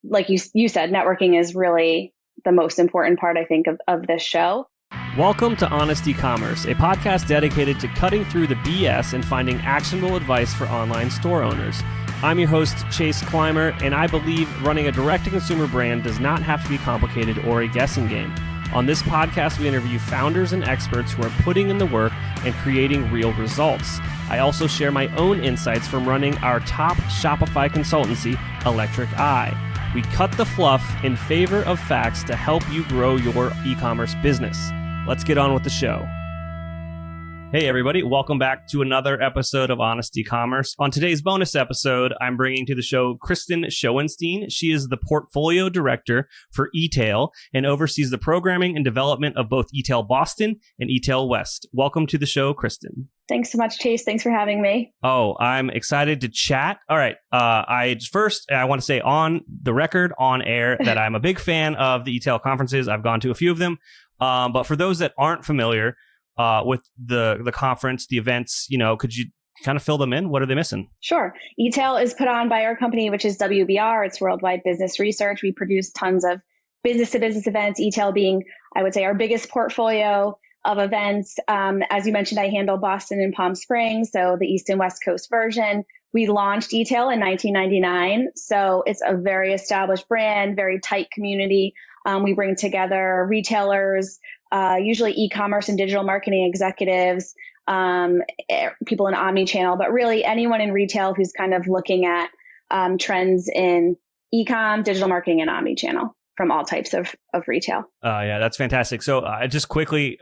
like you said, networking is really the most important part, I think, of this show. Welcome to Honest Ecommerce, a podcast dedicated to cutting through the BS and finding actionable advice for online store owners. I'm your host, Chase Clymer, and I believe running a direct-to-consumer brand does not have to be complicated or a guessing game. On this podcast, we interview founders and experts who are putting in the work and creating real results. I also share my own insights from running our top Shopify consultancy, Electric Eye. We cut the fluff in favor of facts to help you grow your e-commerce business. Let's get on with the show. Hey everybody, welcome back to another episode of Honest Ecommerce. On today's bonus episode, I'm bringing to the show Kristin Schoenstein. She is the portfolio director for eTail and oversees the programming and development of both eTail Boston and eTail West. Welcome to the show, Kristin. Thanks so much, Chase. Thanks for having me. Oh, I'm excited to chat. All right. I want to say on the record, on air, that I'm a big fan of the eTail conferences. I've gone to a few of them. But for those that aren't familiar with the conference, the events, could you kind of fill them in? What are they missing? Sure. eTail is put on by our company, which is WBR. It's Worldwide Business Research. We produce tons of business-to-business events, eTail being, I would say, our biggest portfolio of events. As you mentioned, I handle Boston and Palm Springs, so the East and West Coast version. We launched eTail in 1999, so it's a very established brand, very tight community. We bring together retailers, usually e-commerce and digital marketing executives, people in omni-channel, but really anyone in retail who's kind of looking at trends in e-com, digital marketing, and omni-channel from all types of retail. Yeah, that's fantastic. So just quickly,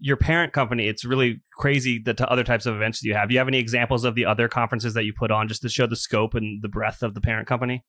your parent company, it's really crazy the other types of events that you have. Do you have any examples of the other conferences that you put on just to show the scope and the breadth of the parent company?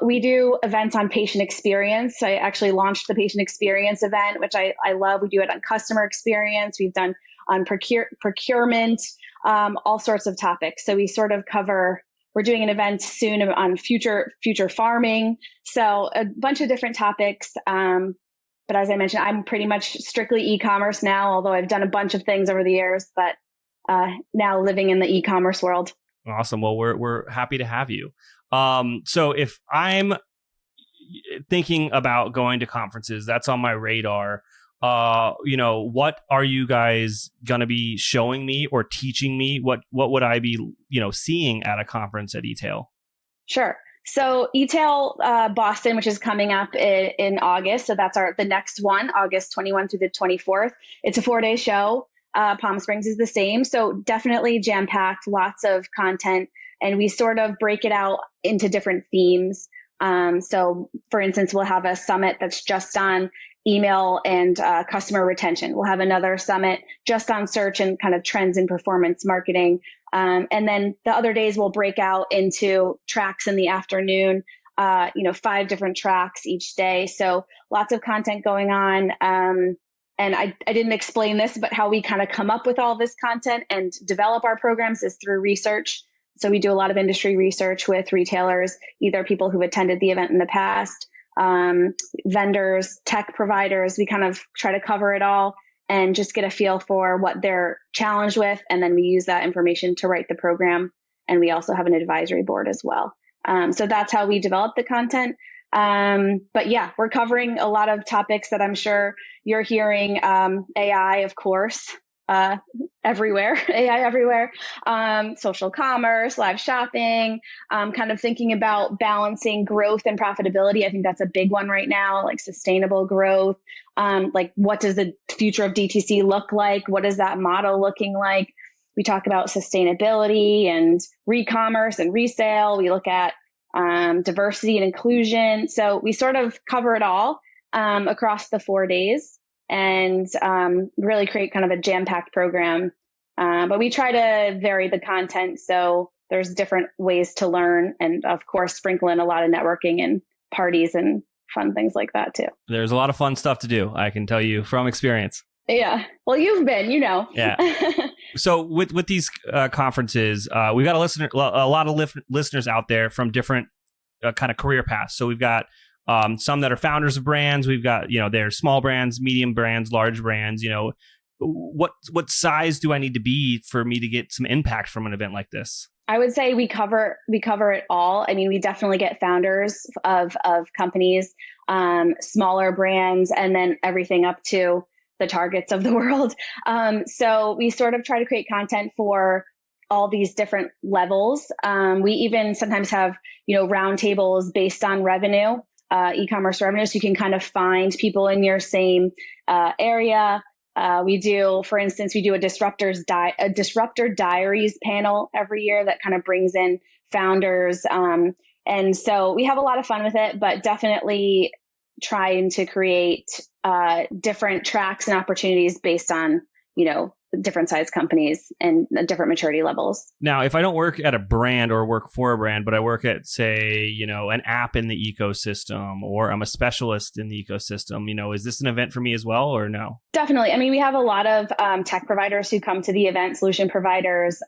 We do events on patient experience. I actually launched the patient experience event, which I love. We do it on customer experience. We've done on procurement, all sorts of topics. So we sort of cover, we're doing an event soon on future farming. So a bunch of different topics. But as I mentioned, I'm pretty much strictly e-commerce now, although I've done a bunch of things over the years, but now living in the e-commerce world. Awesome. Well, we're happy to have you. So if I'm thinking about going to conferences, that's on my radar. What are you guys going to be showing me or teaching me? What would I be, seeing at a conference at eTail? Sure. So eTail Boston, which is coming up in August. So that's the next one, August 21 through the 24th. It's a 4-day show. Palm Springs is the same. So definitely jam-packed, lots of content. And we sort of break it out into different themes. So for instance, we'll have a summit that's just on email and customer retention. We'll have another summit just on search and kind of trends in performance marketing. And then the other days we'll break out into tracks in the afternoon, 5 different tracks each day. So lots of content going on. And I didn't explain this, but how we kind of come up with all this content and develop our programs is through research. So we do a lot of industry research with retailers, either people who've attended the event in the past, vendors, tech providers. We kind of try to cover it all and just get a feel for what they're challenged with. And then we use that information to write the program. And we also have an advisory board as well. So that's how we develop the content. But yeah, we're covering a lot of topics that I'm sure you're hearing. AI, of course, everywhere, AI everywhere, social commerce, live shopping, kind of thinking about balancing growth and profitability. I think that's a big one right now, like sustainable growth. Like what does the future of DTC look like? What is that model looking like? We talk about sustainability and re-commerce and resale. We look at diversity and inclusion. So we sort of cover it all across the 4 days. And really create kind of a jam-packed program. But we try to vary the content so there's different ways to learn and, of course, sprinkle in a lot of networking and parties and fun things like that, too. There's a lot of fun stuff to do, I can tell you from experience. Yeah. Well, you've been, Yeah. So with these conferences, we've got a lot of listeners out there from different kind of career paths. So we've got some that are founders of brands. We've got, there's small brands, medium brands, large brands. What size do I need to be for me to get some impact from an event like this? I would say we cover it all. I mean, we definitely get founders of companies, smaller brands, and then everything up to the Targets of the world. So we sort of try to create content for all these different levels. We even sometimes have, roundtables based on revenue, e-commerce revenue. So you can kind of find people in your same area. For instance, we do a Disruptor Diaries panel every year that kind of brings in founders. And so we have a lot of fun with it, but definitely trying to create different tracks and opportunities based on, different size companies and different maturity levels. Now, if I don't work at a brand or work for a brand, but I work at, say, an app in the ecosystem, or I'm a specialist in the ecosystem, is this an event for me as well, or no? Definitely. I mean, we have a lot of tech providers who come to the event, solution providers,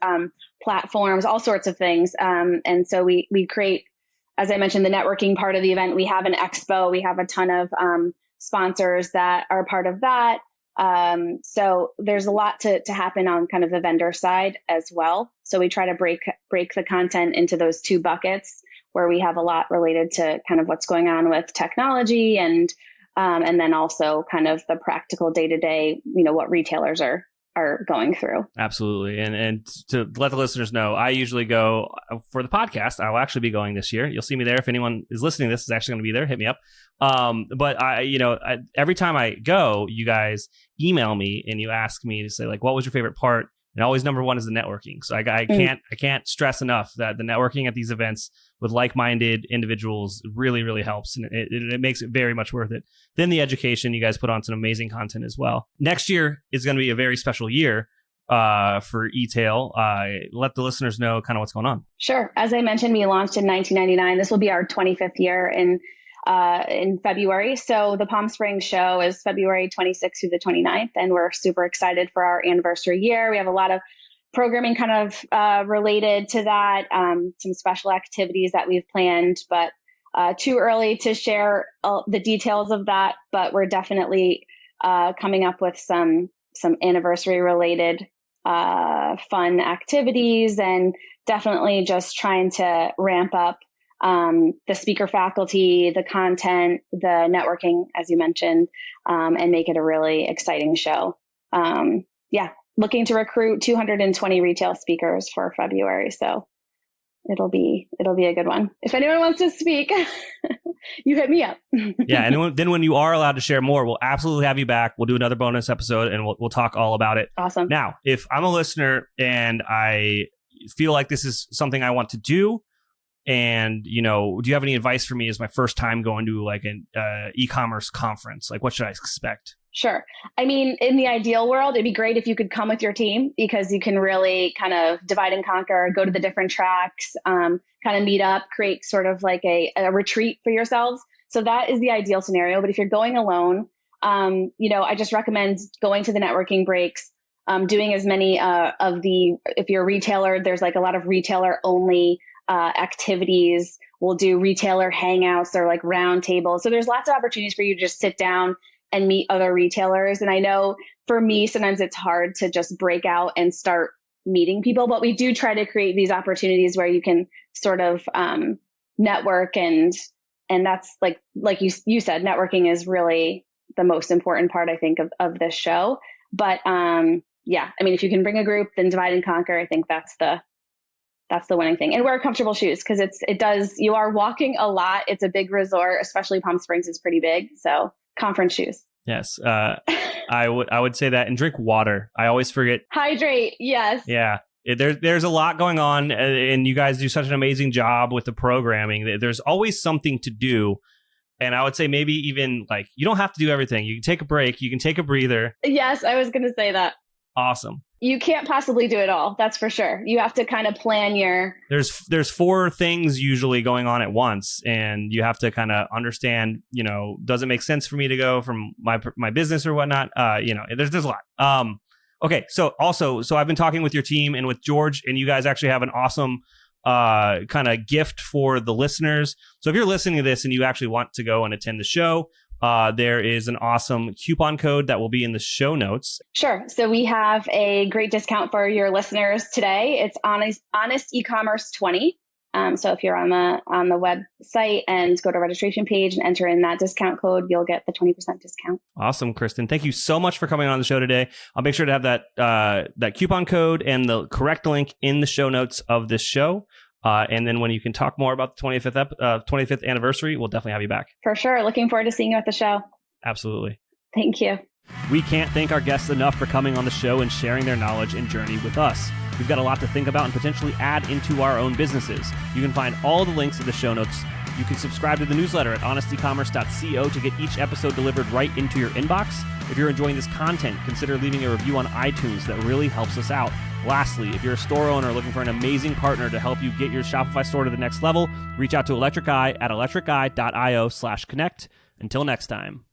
platforms, all sorts of things. And so we create, as I mentioned, the networking part of the event. We have an expo. We have a ton of sponsors that are part of that. So there's a lot to happen on kind of the vendor side as well. So we try to break the content into those two buckets, where we have a lot related to kind of what's going on with technology and then also kind of the practical day-to-day, what retailers are going through. Absolutely. And to let the listeners know, I usually go for the podcast. I'll actually be going this year. You'll see me there. If anyone is listening, this is actually going to be there. Hit me up. But every time I go, you guys email me and you ask me to say, like, what was your favorite part? And always number one is the networking. So I can't stress enough that the networking at these events with like-minded individuals really, really helps. And it makes it very much worth it. Then the education, you guys put on some amazing content as well. Next year is going to be a very special year for eTail. Let the listeners know kind of what's going on. Sure. As I mentioned, we launched in 1999. This will be our 25th year in February. So the Palm Springs show is February 26th through the 29th, and we're super excited for our anniversary year. We have a lot of programming kind of related to that, some special activities that we've planned, but too early to share the details of that. But we're definitely coming up with some anniversary related fun activities, and definitely just trying to ramp up the speaker faculty, the content, the networking, as you mentioned, and make it a really exciting show. Looking to recruit 220 retail speakers for February. So it'll be a good one. If anyone wants to speak, you hit me up. Yeah. And then when you are allowed to share more, we'll absolutely have you back. We'll do another bonus episode and we'll talk all about it. Awesome. Now, if I'm a listener and I feel like this is something I want to do, and, do you have any advice for me as my first time going to like an e-commerce conference? Like, what should I expect? Sure. I mean, in the ideal world, it'd be great if you could come with your team, because you can really kind of divide and conquer, go to the different tracks, kind of meet up, create sort of like a retreat for yourselves. So that is the ideal scenario. But if you're going alone, I just recommend going to the networking breaks, doing as many if you're a retailer, there's like a lot of retailer only activities. We'll do retailer hangouts or like round tables. So there's lots of opportunities for you to just sit down and meet other retailers. And I know for me, sometimes it's hard to just break out and start meeting people, but we do try to create these opportunities where you can sort of network, and that's like you said, networking is really the most important part, I think, of this show. But I mean, if you can bring a group, then divide and conquer. I think that's the winning thing. And wear comfortable shoes, because you are walking a lot. It's a big resort, especially Palm Springs is pretty big. So conference shoes. Yes. I would say that, and drink water. I always forget. Hydrate. Yes. Yeah. There's a lot going on, and you guys do such an amazing job with the programming. There's always something to do. And I would say maybe even like, you don't have to do everything. You can take a break. You can take a breather. Yes. I was going to say that. Awesome. You can't possibly do it all. That's for sure. You have to kind of plan There's 4 things usually going on at once, and you have to kind of understand, does it make sense for me to go from my business or whatnot? There's a lot. Okay. So I've been talking with your team and with George, and you guys actually have an awesome kind of gift for the listeners. So if you're listening to this and you actually want to go and attend the show, there is an awesome coupon code that will be in the show notes. Sure. So we have a great discount for your listeners today. It's Honest Ecommerce 20. So if you're on the website and go to registration page and enter in that discount code, you'll get the 20% discount. Awesome, Kristin. Thank you so much for coming on the show today. I'll make sure to have that coupon code and the correct link in the show notes of this show. And then when you can talk more about the 25th anniversary, we'll definitely have you back. For sure. Looking forward to seeing you at the show. Absolutely. Thank you. We can't thank our guests enough for coming on the show and sharing their knowledge and journey with us. We've got a lot to think about and potentially add into our own businesses. You can find all the links in the show notes. You can subscribe to the newsletter at honestecommerce.co to get each episode delivered right into your inbox. If you're enjoying this content, consider leaving a review on iTunes. That really helps us out. Lastly, if you're a store owner looking for an amazing partner to help you get your Shopify store to the next level, reach out to Electric Eye at electriceye.io/connect. Until next time.